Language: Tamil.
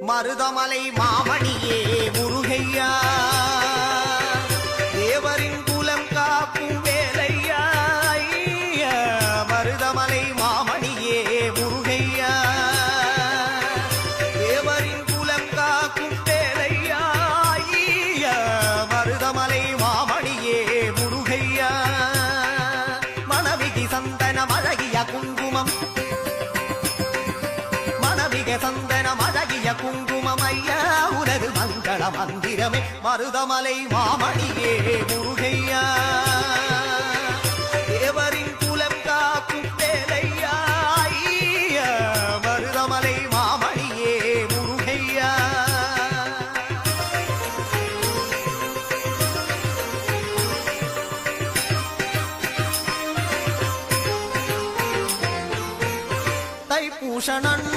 மருதமலை மாமணியே முருகையா தேவரின் குலம் காக்கும் வேலையா மருதமலை மாமணியே முருகையா தேவரின் குலம் காக்கும் வேலையா மருதமலை மாமணியே முருகையா மணவிகி சந்தனம் அழகிய குங்குமம் மணவிக சந்தனம் அழகிய குங்குமம் ஐயா உனது மங்கள மந்திரமே மருதமலை மாமணியே முருகையா தேவரின் குலம் காக்கும் வேலையா மருதமலை மாமணியே முருகையா தைப்பூசணன்